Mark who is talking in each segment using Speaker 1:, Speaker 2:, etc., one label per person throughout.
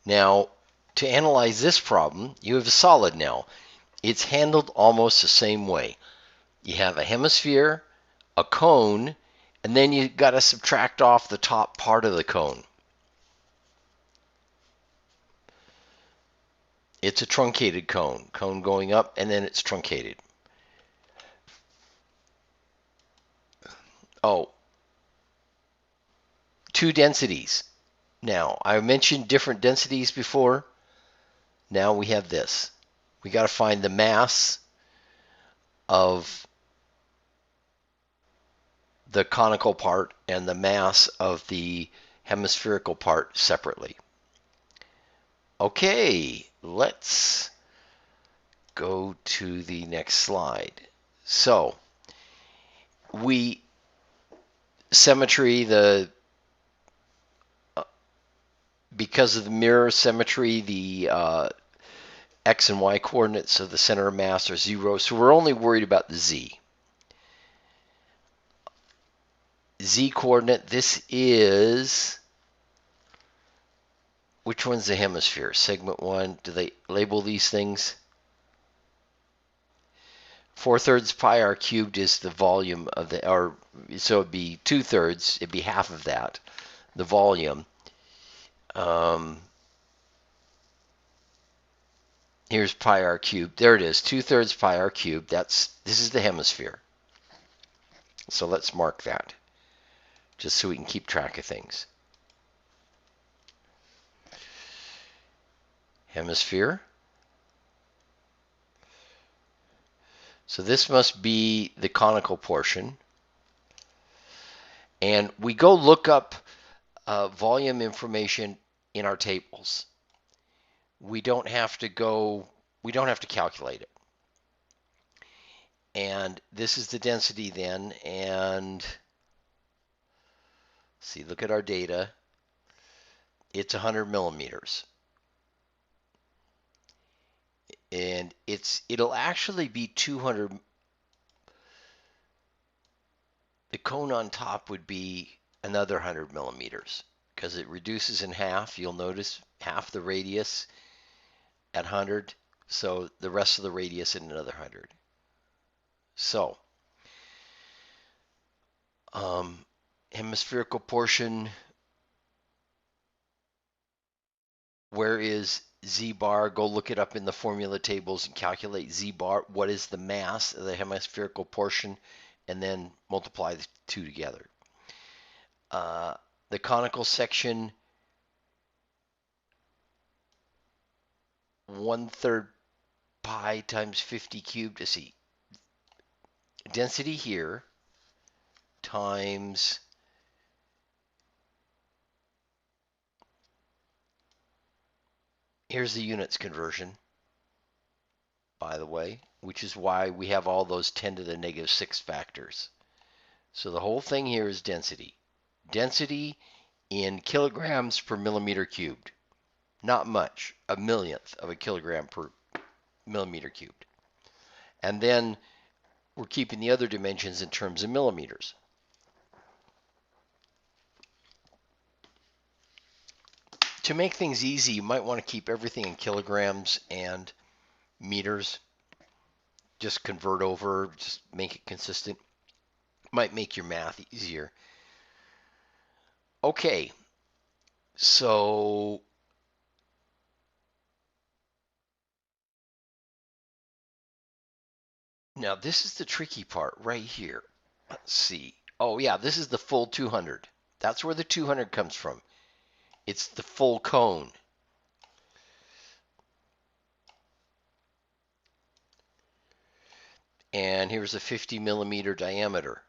Speaker 1: Now, to analyze this problem, you have a solid now. It's handled almost the same way. You have a hemisphere, a cone, and then you got to subtract off the top part of the cone. It's a truncated cone. Cone going up, and then it's truncated. Oh, two densities. Now, I mentioned different densities before. Now we have this. We got to find the mass of the conical part and the mass of the hemispherical part separately. Okay, let's go to the next slide. So, symmetry, because of the mirror symmetry, the x and y coordinates of the center of mass are 0, so we're only worried about the z. Z coordinate, this is, which one's the hemisphere? Segment 1, do they label these things? 4/3 pi r cubed is the volume of the, or so it'd be 2/3, it'd be half of that, the volume. Here's pi r cubed. There it is, 2/3 pi r cubed. This is the hemisphere. So let's mark that, just so we can keep track of things. Hemisphere. So this must be the conical portion. And we go look up volume information in our tables. We don't have to calculate it. And this is the density then, and see, look at our data. It's 100 millimeters. And it'll actually be 200. The cone on top would be another 100 millimeters because it reduces in half. You'll notice half the radius at 100, so the rest of the radius in another 100. So, hemispherical portion, where is z bar? Go look it up in the formula tables and calculate z bar. What is the mass of the hemispherical portion? And then multiply the two together. The conical section, 1/3 pi times 50 cubed. Let's see. Density here times here's the units conversion, by the way, which is why we have all those 10 to the negative 6 factors. So the whole thing here is density. Density in kilograms per millimeter cubed. Not much, a millionth of a kilogram per millimeter cubed. And then we're keeping the other dimensions in terms of millimeters. To make things easy, you might want to keep everything in kilograms and meters. Just convert over, just make it consistent. Might make your math easier. Okay, so now this is the tricky part right here. Let's see. Oh yeah, this is the full 200. That's where the 200 comes from. It's the full cone. And here's a 50 millimeter diameter.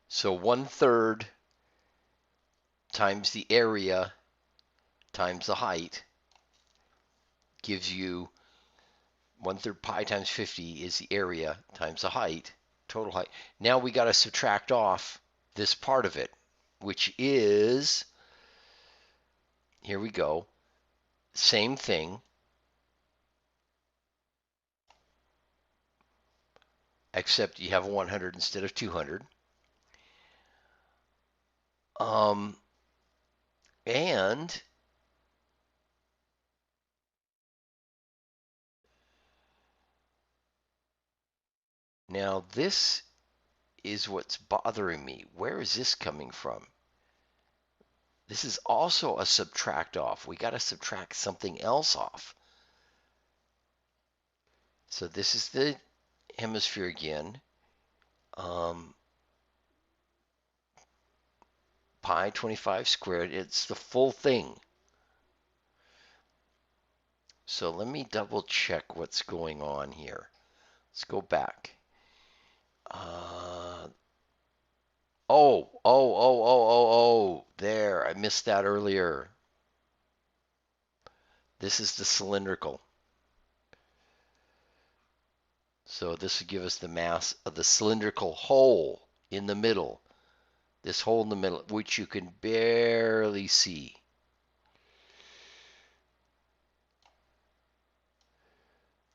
Speaker 1: So 1/3 times the area times the height gives you 1/3 pi times 50 is the area times the height, total height. Now we got to subtract off this part of it, which is, here we go, same thing, except you have 100 instead of 200. Um, and now this is what's bothering me. Where is this coming from? This is also a subtract off. We got to subtract something else off. So this is the hemisphere again. Pi 25 squared. It's the full thing. So let me double check what's going on here. Let's go back. Oh, there. I missed that earlier. This is the cylindrical. So this would give us the mass of the cylindrical hole in the middle. This hole in the middle, which you can barely see.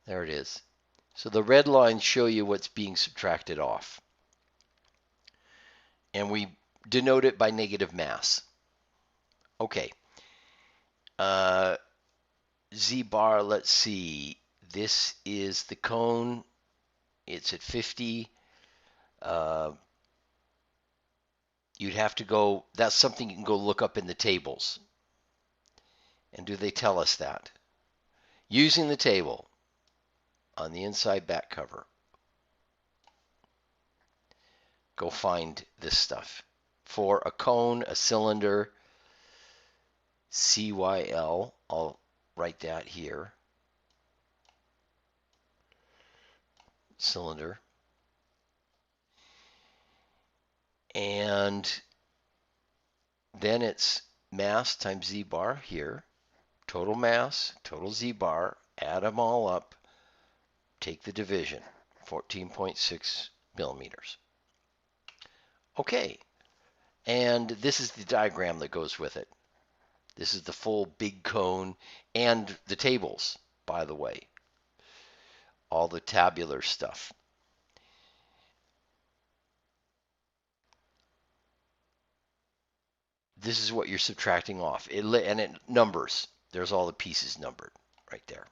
Speaker 1: There it is. So the red lines show you what's being subtracted off. And we denote it by negative mass. Okay. Z bar, let's see. This is the cone. It's at 50. You'd have to go, that's something you can go look up in the tables. And do they tell us that? Using the table on the inside back cover. Go find this stuff. For a cone, a cylinder, CYL, I'll write that here. Cylinder. And then it's mass times Z bar here. Total mass, total Z bar, add them all up, take the division, 14.6 millimeters. Okay, and this is the diagram that goes with it. This is the full big cone and the tables, by the way, all the tabular stuff. This is what you're subtracting off. And it numbers. There's all the pieces numbered right there.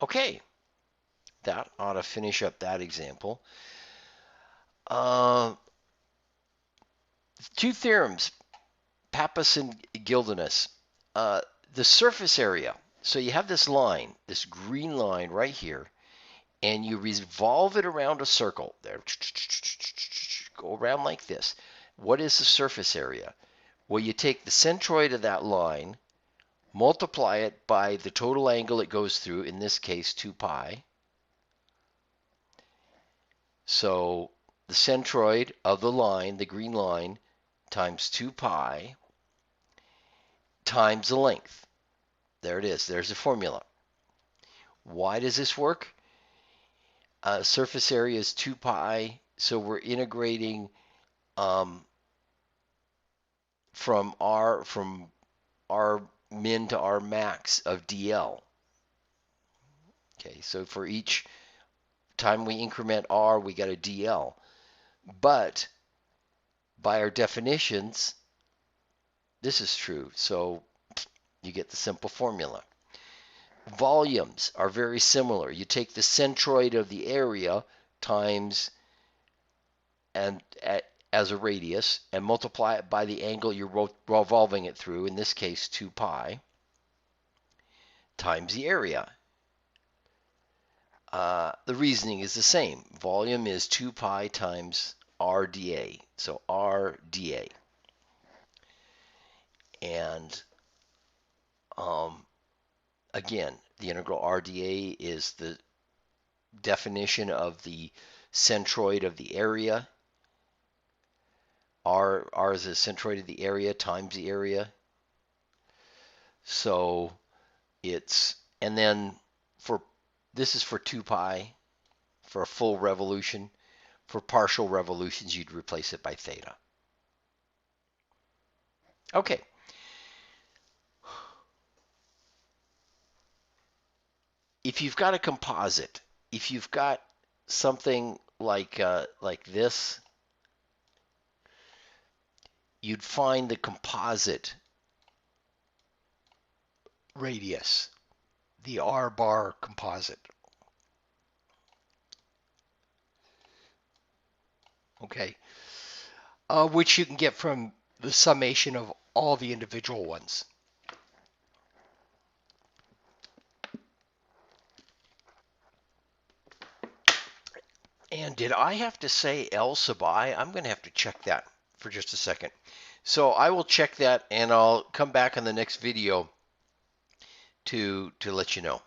Speaker 1: Okay, that ought to finish up that example. Two theorems, Pappus and Gildenus. The surface area. So you have this line, this green line right here, and you revolve it around a circle. There, go around like this. What is the surface area? Well, you take the centroid of that line, multiply it by the total angle it goes through, in this case 2 pi. So the centroid of the line, the green line, times 2 pi times the length. There it is. There's the formula. Why does this work? Surface area is 2 pi, so we're integrating from R min to R max of dl. Okay, so for each time we increment R, we got a dl. But by our definitions, this is true. So you get the simple formula. Volumes are very similar. You take the centroid of the area times as a radius and multiply it by the angle you're revolving it through, in this case 2 pi, times the area. The reasoning is the same. Volume is 2 pi times r dA. So r dA. And again, the integral r dA is the definition of the centroid of the area. R is the centroid of the area times the area. So it's, and then this is for 2 pi for a full revolution. For partial revolutions, you'd replace it by theta. Okay. If you've got a composite, if you've got something like this, you'd find the composite radius, the R bar composite. Okay, which you can get from the summation of all the individual ones. And did I have to say L sub I? I'm going to have to check that for just a second. So I will check that, and I'll come back on the next video to let you know.